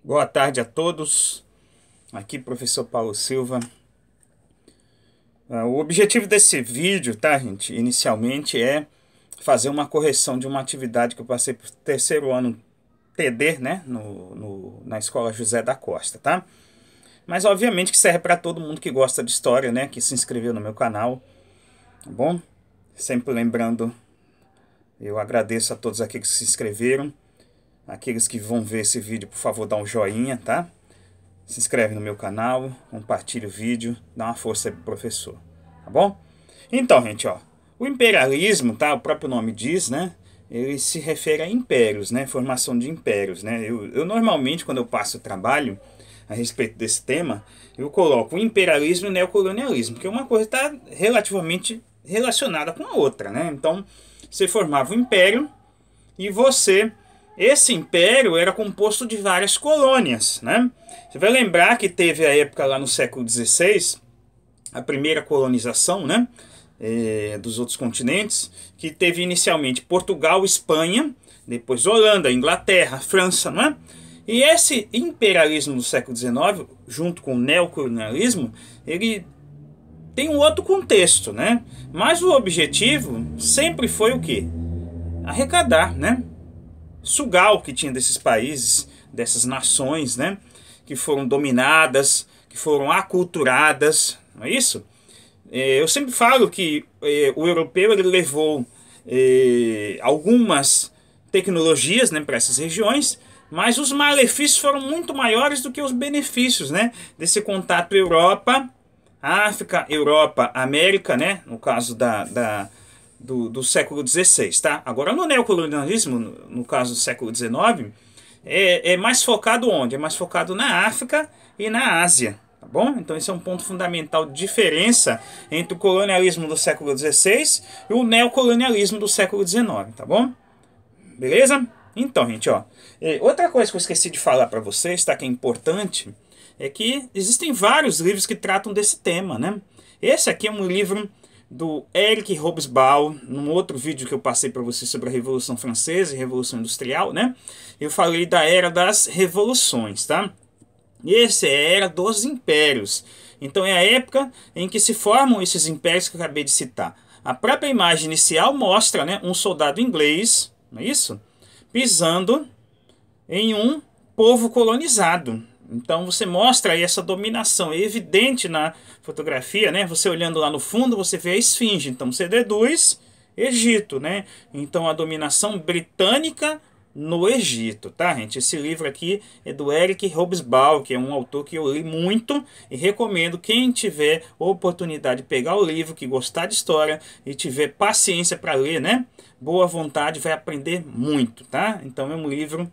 Boa tarde a todos. Aqui, professor Paulo Silva. O objetivo desse vídeo, tá, gente? Inicialmente é fazer uma correção de uma atividade que eu passei para o terceiro ano TD, né? Na Escola José da Costa, tá? Mas obviamente que serve para todo mundo que gosta de história, né? Que se inscreveu no meu canal, tá bom? Sempre lembrando, eu agradeço a todos aqueles que se inscreveram. Aqueles que vão ver esse vídeo, por favor, dá um joinha, tá? Se inscreve no meu canal, compartilha o vídeo, dá uma força aí pro professor, tá bom? Então, gente, ó, o imperialismo, tá? O próprio nome diz, né? Ele se refere a impérios, né? Formação de impérios, né? Eu normalmente, quando eu passo o trabalho a respeito desse tema, eu coloco o imperialismo e o neocolonialismo, porque uma coisa está relativamente relacionada com a outra, né? Então, você formava um império e esse império era composto de várias colônias, né? Você vai lembrar que teve a época lá no século XVI, a primeira colonização, né? Dos outros continentes, que teve inicialmente Portugal, Espanha, depois Holanda, Inglaterra, França, não é? E esse imperialismo do século XIX, junto com o neocolonialismo, ele tem um outro contexto, né? Mas o objetivo sempre foi o quê? Arrecadar, né? Sugar o que tinha desses países, dessas nações, né? Que foram dominadas, que foram aculturadas, não é isso? Eu sempre falo que o europeu ele levou algumas tecnologias, né, para essas regiões, mas os malefícios foram muito maiores do que os benefícios, né, desse contato Europa, África, Europa, América, né, no caso do século XVI, tá? Agora, no neocolonialismo, no caso do século XIX, é mais focado onde? É mais focado na África e na Ásia, tá bom? Então esse é um ponto fundamental de diferença entre o colonialismo do século XVI e o neocolonialismo do século XIX, tá bom? Beleza? Então, gente, ó, outra coisa que eu esqueci de falar para vocês, tá, que é importante, é que existem vários livros que tratam desse tema, né? Esse aqui é um livro do Eric Hobsbawm, num outro vídeo que eu passei para vocês sobre a Revolução Francesa e Revolução Industrial, né? Eu falei da Era das Revoluções, tá? E essa é a Era dos Impérios. Então é a época em que se formam esses impérios que eu acabei de citar. A própria imagem inicial mostra, né, um soldado inglês, não é isso? Pisando em um povo colonizado. Então você mostra aí essa dominação. É evidente na fotografia, né? Você olhando lá no fundo, você vê a esfinge. Então você deduz Egito, né? Então a dominação britânica no Egito, tá, gente? Esse livro aqui é do Eric Hobsbawm, que é um autor que eu li muito e recomendo quem tiver oportunidade de pegar o livro, que gostar de história e tiver paciência para ler, né? Boa vontade, vai aprender muito, tá? Então é um livro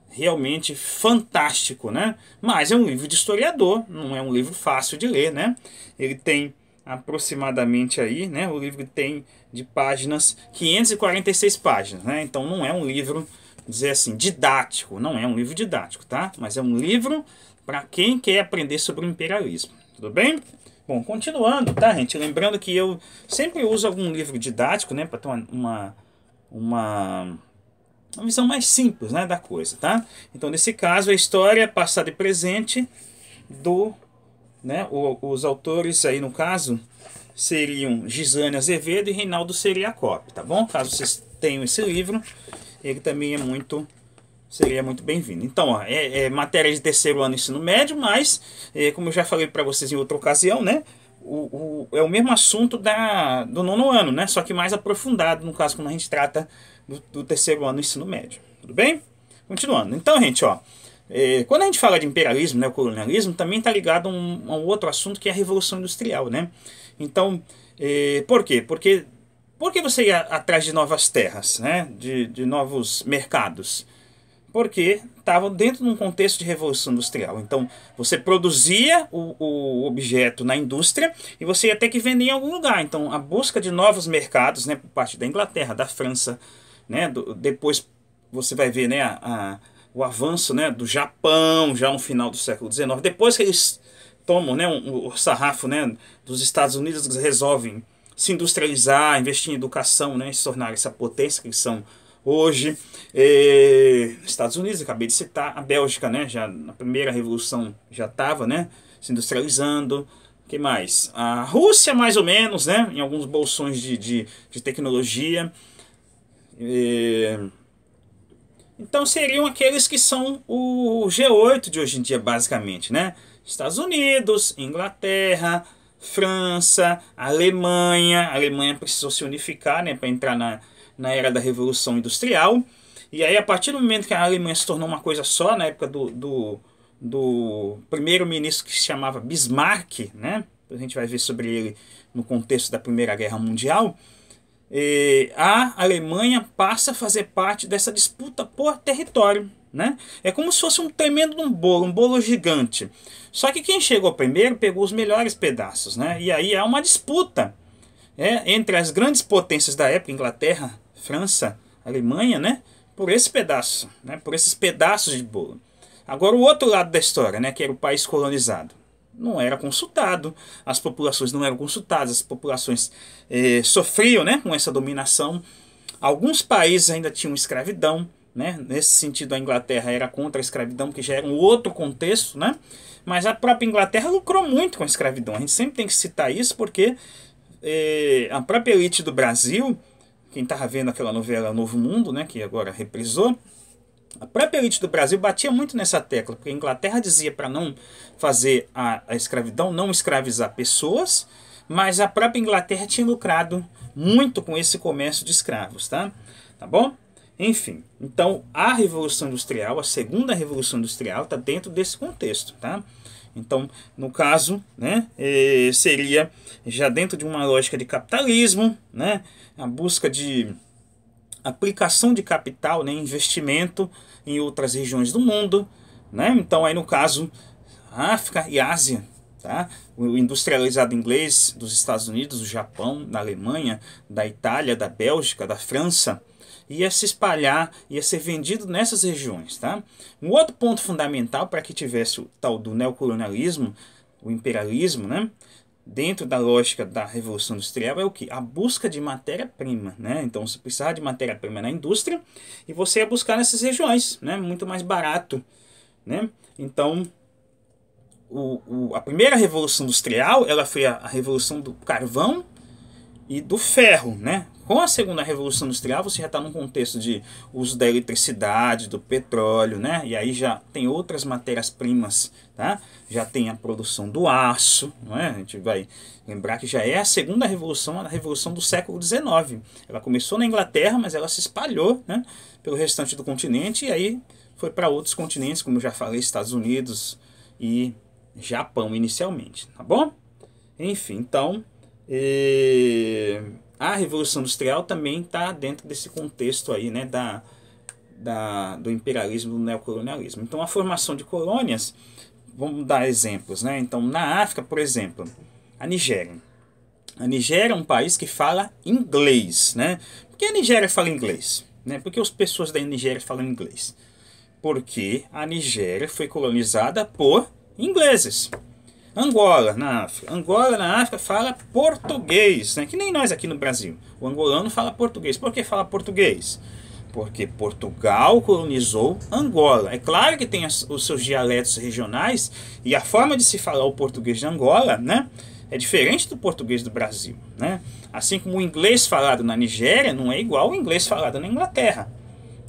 realmente fantástico, né? Mas é um livro de historiador, não é um livro fácil de ler, né? Ele tem aproximadamente aí, né? O livro tem de páginas 546 páginas, né? Então não é um livro, dizer assim, didático, não é um livro didático, tá? Mas é um livro para quem quer aprender sobre o imperialismo, tudo bem? Bom, continuando, tá, gente? Lembrando que eu sempre uso algum livro didático, né? Para ter uma visão mais simples, né, da coisa, tá? Então, nesse caso, a história passada e presente do, né, os autores aí no caso seriam Gisane Azevedo e Reinaldo Seriacop, tá bom? Caso vocês tenham esse livro, ele também seria muito bem-vindo. Então, ó, é matéria de terceiro ano ensino médio, mas, como eu já falei para vocês em outra ocasião, né, é o mesmo assunto do nono ano, né? Só que mais aprofundado, no caso, quando a gente trata do terceiro ano do ensino médio. Tudo bem? Continuando. Então, gente, ó, quando a gente fala de imperialismo, né, o colonialismo, também está ligado a um outro assunto que é a Revolução Industrial, né? Então, por quê? Por que você ia atrás de novas terras, né? De novos mercados? Porque estavam dentro de um contexto de revolução industrial. Então, você produzia o objeto na indústria e você ia ter que vender em algum lugar. Então, a busca de novos mercados, né, por parte da Inglaterra, da França, né, depois você vai ver, né, o avanço, né, do Japão, já no final do século XIX. Depois que eles tomam, né, o sarrafo, né, dos Estados Unidos, eles resolvem se industrializar, investir em educação, né, se tornar essa potência que são hoje. Estados Unidos, acabei de citar, a Bélgica, né, já na primeira revolução já estava, né, se industrializando. O que mais? A Rússia, mais ou menos, né, em alguns bolsões de tecnologia. Então seriam aqueles que são o G8 de hoje em dia, basicamente, né? Estados Unidos, Inglaterra, França, Alemanha. A Alemanha precisou se unificar, né, para entrar na era da Revolução Industrial. E aí, a partir do momento que a Alemanha se tornou uma coisa só, na época do primeiro-ministro que se chamava Bismarck, né? A gente vai ver sobre ele no contexto da Primeira Guerra Mundial. A Alemanha passa a fazer parte dessa disputa por território, né? É como se fosse um tremendo um bolo gigante. Só que quem chegou primeiro pegou os melhores pedaços, né? E aí há uma disputa entre as grandes potências da época, Inglaterra, França, Alemanha, né? Por esse pedaço, né? Por esses pedaços de bolo. Agora o outro lado da história, né? Que era o país colonizado. Não era consultado, as populações não eram consultadas, as populações sofriam, né, com essa dominação. Alguns países ainda tinham escravidão, né? Nesse sentido a Inglaterra era contra a escravidão, porque já era um outro contexto, né? Mas a própria Inglaterra lucrou muito com a escravidão. A gente sempre tem que citar isso porque a própria elite do Brasil, quem estava vendo aquela novela Novo Mundo, né, que agora reprisou, a própria elite do Brasil batia muito nessa tecla, porque a Inglaterra dizia para não fazer a escravidão, não escravizar pessoas, mas a própria Inglaterra tinha lucrado muito com esse comércio de escravos, tá? Tá bom? Enfim, então a Revolução Industrial, a segunda Revolução Industrial, está dentro desse contexto, tá? Então, no caso, né, seria já dentro de uma lógica de capitalismo, né, a busca de aplicação de capital, né, investimento em outras regiões do mundo, né? Então aí no caso África e Ásia, tá? O industrializado inglês dos Estados Unidos, do Japão, da Alemanha, da Itália, da Bélgica, da França, ia se espalhar, ia ser vendido nessas regiões, tá? Um outro ponto fundamental para que tivesse o tal do neocolonialismo, o imperialismo, né? Dentro da lógica da Revolução Industrial é o que? A busca de matéria-prima, né? Então você precisava de matéria-prima na indústria e você ia buscar nessas regiões, né? Muito mais barato, né? Então a primeira Revolução Industrial ela foi a revolução do carvão e do ferro, né? Com a segunda Revolução Industrial você já está num contexto de uso da eletricidade, do petróleo, né? E aí já tem outras matérias-primas, tá? Já tem a produção do aço, não é? A gente vai lembrar que já é a segunda revolução, a revolução do século XIX. Ela começou na Inglaterra, mas ela se espalhou, né, pelo restante do continente e aí foi para outros continentes, como eu já falei, Estados Unidos e Japão inicialmente, tá bom? Enfim, então a Revolução Industrial também está dentro desse contexto aí, né, do imperialismo, do neocolonialismo. Então a formação de colônias, vamos dar exemplos, né? Então na África, por exemplo, a Nigéria. A Nigéria é um país que fala inglês, né? Por que a Nigéria fala inglês? Né? Por que as pessoas da Nigéria falam inglês? Porque a Nigéria foi colonizada por ingleses. Angola, na África, fala português, né? Que nem nós aqui no Brasil. O angolano fala português. Por que fala português? Porque Portugal colonizou Angola. É claro que tem os seus dialetos regionais e a forma de se falar o português de Angola, né, é diferente do português do Brasil, né? Assim como o inglês falado na Nigéria não é igual ao inglês falado na Inglaterra.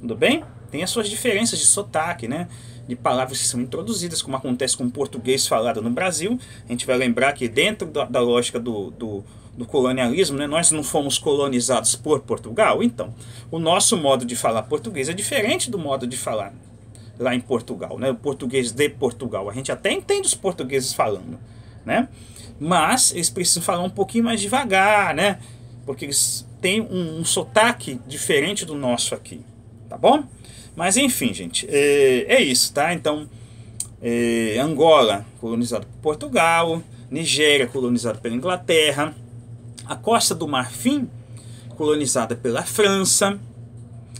Tudo bem? Tem as suas diferenças de sotaque, né? De palavras que são introduzidas, como acontece com o português falado no Brasil. A gente vai lembrar que dentro da lógica do colonialismo, né, nós não fomos colonizados por Portugal. Então, o nosso modo de falar português é diferente do modo de falar lá em Portugal, né? O português de Portugal. A gente até entende os portugueses falando, né? Mas eles precisam falar um pouquinho mais devagar, né? Porque eles têm um sotaque diferente do nosso aqui, tá bom? Mas enfim, gente, é isso, tá? Então, Angola, colonizado por Portugal, Nigéria, colonizado pela Inglaterra, a Costa do Marfim, colonizada pela França,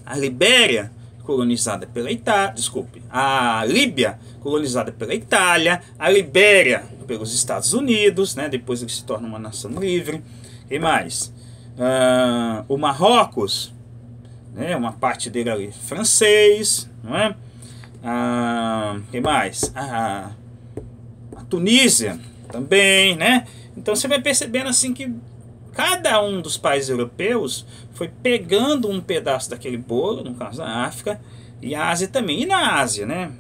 a Libéria, colonizada pela Itália, desculpe, a Líbia, colonizada pela Itália, a Libéria pelos Estados Unidos, né? Depois ele se torna uma nação livre, e mais? O Marrocos, né? Uma parte dele ali francês, não é? Que mais? A Tunísia também, né? Então você vai percebendo assim que cada um dos países europeus foi pegando um pedaço daquele bolo, no caso da África, e a Ásia também. E na Ásia, né?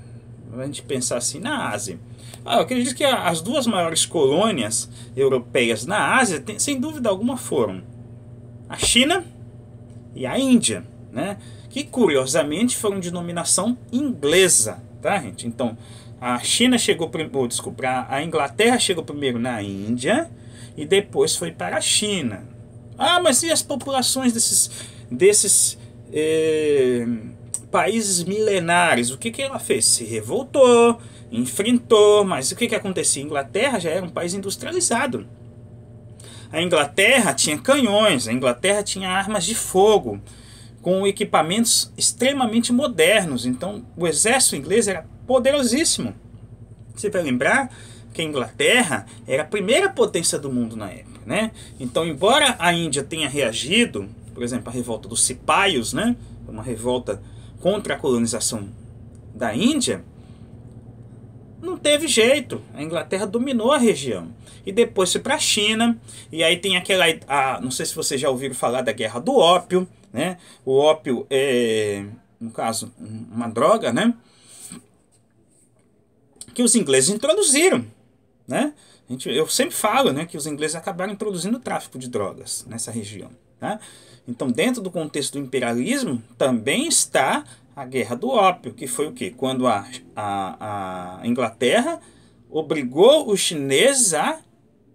A gente pensar assim, na Ásia. Eu acredito que as duas maiores colônias europeias na Ásia, sem dúvida alguma, foram a China e a Índia, né? Que curiosamente foram de denominação inglesa, tá, gente? Então, a China chegou primeiro, desculpa, a Inglaterra chegou primeiro na Índia e depois foi para a China. Mas e as populações desses países milenares? O que ela fez? Se revoltou, enfrentou, mas o que acontecia? A Inglaterra já era um país industrializado. A Inglaterra tinha canhões, a Inglaterra tinha armas de fogo, com equipamentos extremamente modernos. Então o exército inglês era poderosíssimo. Você vai lembrar que a Inglaterra era a primeira potência do mundo na época, né? Então, embora a Índia tenha reagido, por exemplo, a revolta dos cipaios, né? Uma revolta contra a colonização da Índia, não teve jeito. A Inglaterra dominou a região. E depois foi para a China. E aí tem aquela... não sei se vocês já ouviram falar da Guerra do Ópio, né? O ópio é, no caso, uma droga, né? Que os ingleses introduziram, né? Eu sempre falo, né, que os ingleses acabaram introduzindo o tráfico de drogas nessa região, tá? Então, dentro do contexto do imperialismo, também está a Guerra do Ópio, que foi o quê? Quando a Inglaterra obrigou os chineses a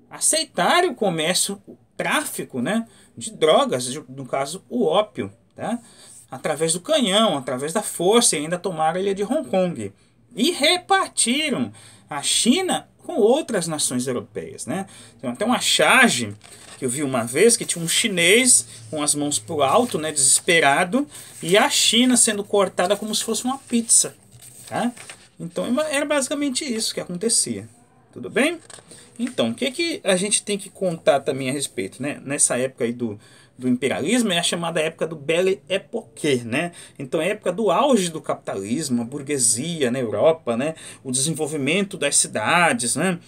aceitarem o comércio, o tráfico, né, de drogas, no caso o ópio, tá? Através do canhão, através da força, e ainda tomaram a ilha de Hong Kong. E repartiram a China com outras nações europeias, né? Tem até uma charge que eu vi uma vez que tinha um chinês com as mãos para o alto, né, desesperado, e a China sendo cortada como se fosse uma pizza, tá? Então era basicamente isso que acontecia. Tudo bem? Então, o que a gente tem que contar também a respeito, né? Nessa época aí do imperialismo é a chamada época do Belle Époque, né? Então é a época do auge do capitalismo, a burguesia na Europa, né? O desenvolvimento das cidades, né?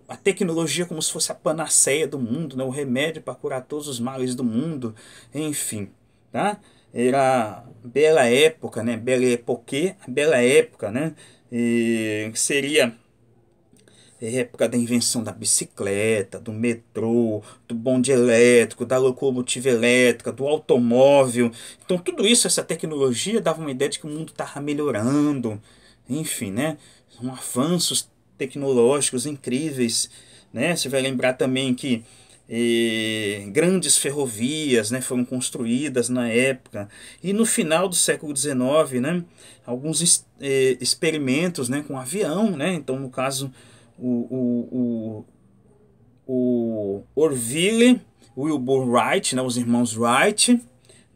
A tecnologia como se fosse a panaceia do mundo, né? O remédio para curar todos os males do mundo, enfim, tá? Era bela época, né? Belle Époque, bela época, né? Que seria época da invenção da bicicleta, do metrô, do bonde elétrico, da locomotiva elétrica, do automóvel. Então tudo isso, essa tecnologia dava uma ideia de que o mundo estava melhorando. Enfim, né? São avanços tecnológicos incríveis, né? Você vai lembrar também que grandes ferrovias, né, foram construídas na época. E no final do século XIX, né, alguns experimentos, né, com avião, né? Então, no caso, o Orville Wilbur Wright, né, os irmãos Wright,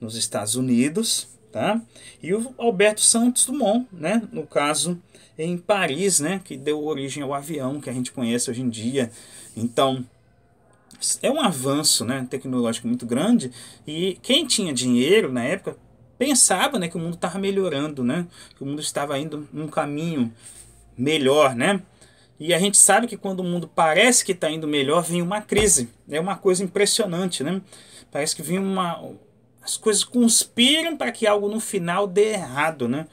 nos Estados Unidos, tá? E o Alberto Santos Dumont, né, no caso em Paris, né, que deu origem ao avião que a gente conhece hoje em dia. Então é um avanço, né, tecnológico muito grande, e quem tinha dinheiro na época pensava, né, que o mundo estava melhorando, né, que o mundo estava indo num caminho melhor, né? E a gente sabe que quando o mundo parece que está indo melhor, vem uma crise. É uma coisa impressionante, né? Parece que vem as coisas conspiram para que algo no final dê errado, né?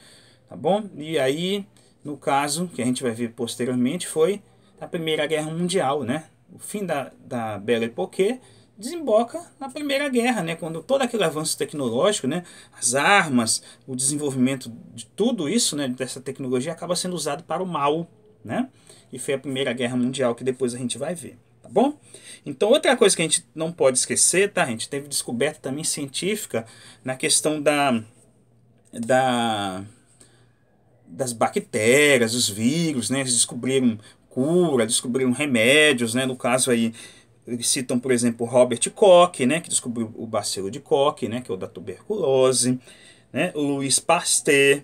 Tá bom? E aí, no caso, que a gente vai ver posteriormente, foi a Primeira Guerra Mundial, né? O fim da Belle Époque desemboca na Primeira Guerra, né? Quando todo aquele avanço tecnológico, né? As armas, o desenvolvimento de tudo isso, né? Dessa tecnologia acaba sendo usado para o mal, né? E foi a Primeira Guerra Mundial, que depois a gente vai ver, tá bom? Então, outra coisa que a gente não pode esquecer, tá? A gente teve descoberta também científica na questão das bactérias, dos vírus, né? Eles descobriram cura, descobriram remédios, né? No caso aí, eles citam, por exemplo, o Robert Koch, né? Que descobriu o bacilo de Koch, né? Que é o da tuberculose, né? O Louis Pasteur,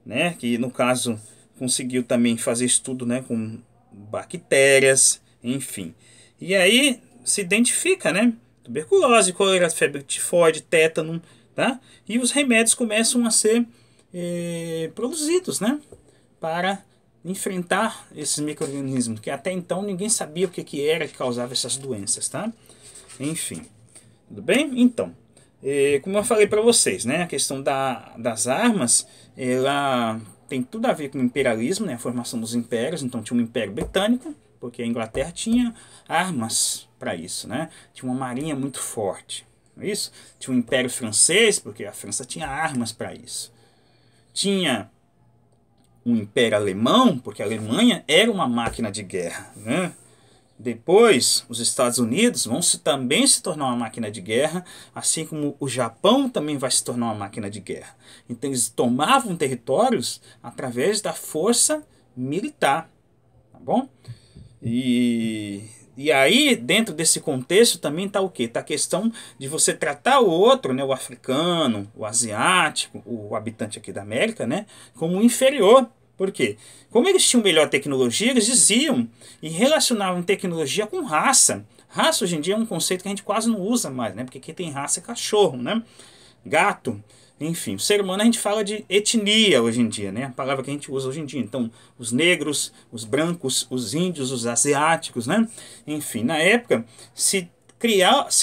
né? Que no caso conseguiu também fazer estudo, né, com bactérias, enfim. E aí se identifica, né, tuberculose, cólera, febre tifoide, tétano, tá? E os remédios começam a ser produzidos, né? Para enfrentar esses micro-organismos, que até então ninguém sabia o que era que causava essas doenças, tá? Enfim, tudo bem? Então, como eu falei para vocês, né? A questão das armas, ela tem tudo a ver com o imperialismo, né? A formação dos impérios. Então tinha um império britânico, porque a Inglaterra tinha armas para isso, né? Tinha uma marinha muito forte, não é isso? Tinha um império francês, porque a França tinha armas para isso. Tinha um império alemão, porque a Alemanha era uma máquina de guerra, né? Depois, os Estados Unidos vão também se tornar uma máquina de guerra, assim como o Japão também vai se tornar uma máquina de guerra. Então eles tomavam territórios através da força militar, tá bom? E aí, dentro desse contexto, também está o quê? Está a questão de você tratar o outro, né, o africano, o asiático, o habitante aqui da América, né, como inferior. Por quê? Como eles tinham melhor tecnologia, eles diziam e relacionavam tecnologia com raça. Raça hoje em dia é um conceito que a gente quase não usa mais, né? Porque quem tem raça é cachorro, né? Gato. Enfim, o ser humano a gente fala de etnia hoje em dia, né? A palavra que a gente usa hoje em dia. Então, os negros, os brancos, os índios, os asiáticos, né? Enfim, na época se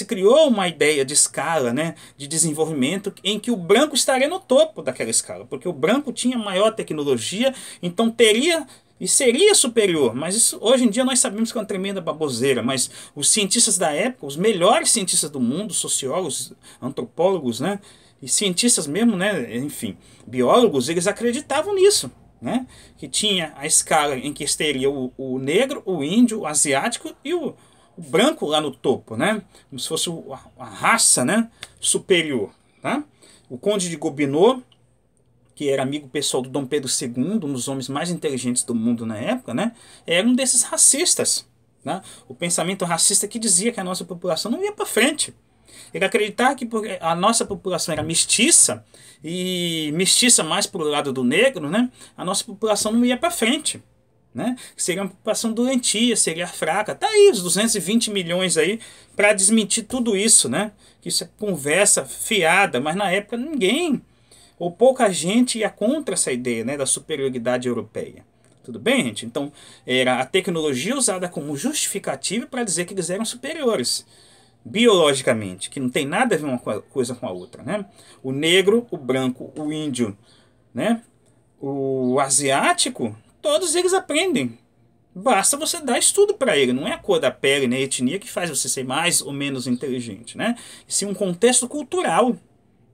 criou uma ideia de escala, né, de desenvolvimento em que o branco estaria no topo daquela escala, porque o branco tinha maior tecnologia, então teria e seria superior, mas isso hoje em dia nós sabemos que é uma tremenda baboseira, mas os cientistas da época, os melhores cientistas do mundo, sociólogos, antropólogos, né, e cientistas mesmo, né, enfim, biólogos, eles acreditavam nisso, né, que tinha a escala em que estaria o negro, o índio, o asiático e o branco lá no topo, né? Como se fosse a raça, né, superior, tá? O Conde de Gobineau, que era amigo pessoal do Dom Pedro II, um dos homens mais inteligentes do mundo na época, né, era um desses racistas, né? O pensamento racista que dizia que a nossa população não ia para frente. Ele acreditava que a nossa população era mestiça, e mestiça mais para o lado do negro, né? A nossa população não ia para frente, né? Seria uma população doentia, seria fraca. Tá aí os 220 milhões aí para desmentir tudo isso, né? Que isso é conversa fiada, mas na época ninguém ou pouca gente ia contra essa ideia, né, da superioridade europeia. Tudo bem, gente? Então era a tecnologia usada como justificativa para dizer que eles eram superiores biologicamente, que não tem nada a ver uma coisa com a outra, né? O negro, o branco, o índio, né? O asiático, todos eles aprendem. Basta você dar estudo para ele. Não é a cor da pele, nem a etnia que faz você ser mais ou menos inteligente, né? E sim um contexto cultural,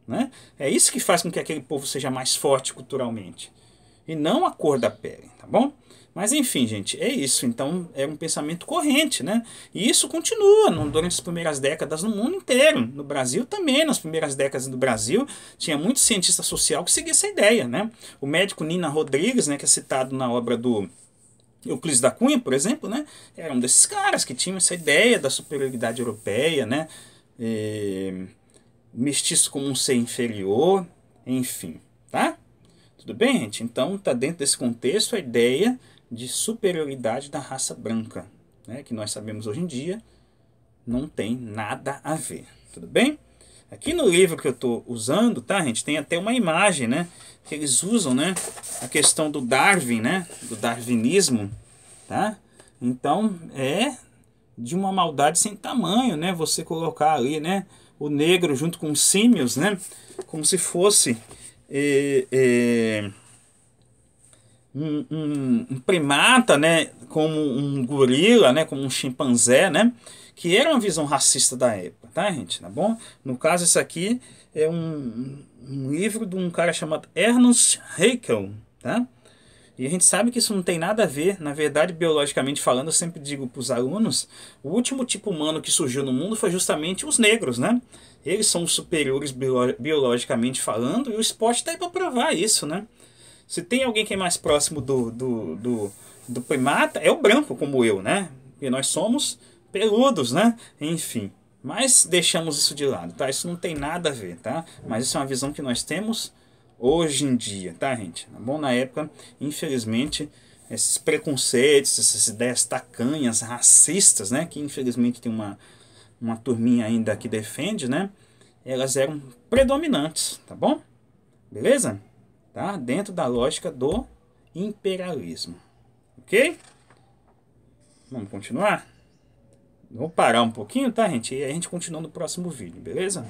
né? É isso que faz com que aquele povo seja mais forte culturalmente. E não a cor da pele, tá bom? Mas enfim, gente, é isso. Então é um pensamento corrente, né? E isso continua durante as primeiras décadas no mundo inteiro. No Brasil também, nas primeiras décadas do Brasil, tinha muito cientista social que seguia essa ideia, né? O médico Nina Rodrigues, né, que é citado na obra do Euclides da Cunha, por exemplo, né, era um desses caras que tinham essa ideia da superioridade europeia, né? Mestiço como um ser inferior, enfim, tá? Tudo bem, gente? Então tá dentro desse contexto a ideia de superioridade da raça branca, né, que nós sabemos hoje em dia não tem nada a ver, tudo bem? Aqui no livro que eu estou usando, tá, gente, tem até uma imagem, né, que eles usam, né, a questão do Darwin, né, do darwinismo, tá? Então é de uma maldade sem tamanho, né, você colocar ali, né, o negro junto com os símios, né, como se fosse um primata, né, como um gorila, né, como um chimpanzé, né, que era uma visão racista da época, tá, gente? Tá bom? No caso, isso aqui é um livro de um cara chamado Ernst Haeckel, tá? E a gente sabe que isso não tem nada a ver, na verdade, biologicamente falando, eu sempre digo para os alunos, o último tipo humano que surgiu no mundo foi justamente os negros, né? Eles são os superiores biologicamente falando, e o esporte está aí para provar isso, né? Se tem alguém que é mais próximo do primata, é o branco, como eu, né? Porque nós somos peludos, né? Enfim, mas deixamos isso de lado, tá? Isso não tem nada a ver, tá? Mas isso é uma visão que nós temos hoje em dia, tá, gente? Tá bom? Na época, infelizmente, esses preconceitos, essas ideias tacanhas, racistas, né? Que infelizmente tem uma turminha ainda que defende, né? elas eram predominantes, tá bom? Beleza? Tá? Dentro da lógica do imperialismo. Ok? Vamos continuar? Vou parar um pouquinho, tá, gente? E a gente continua no próximo vídeo, beleza?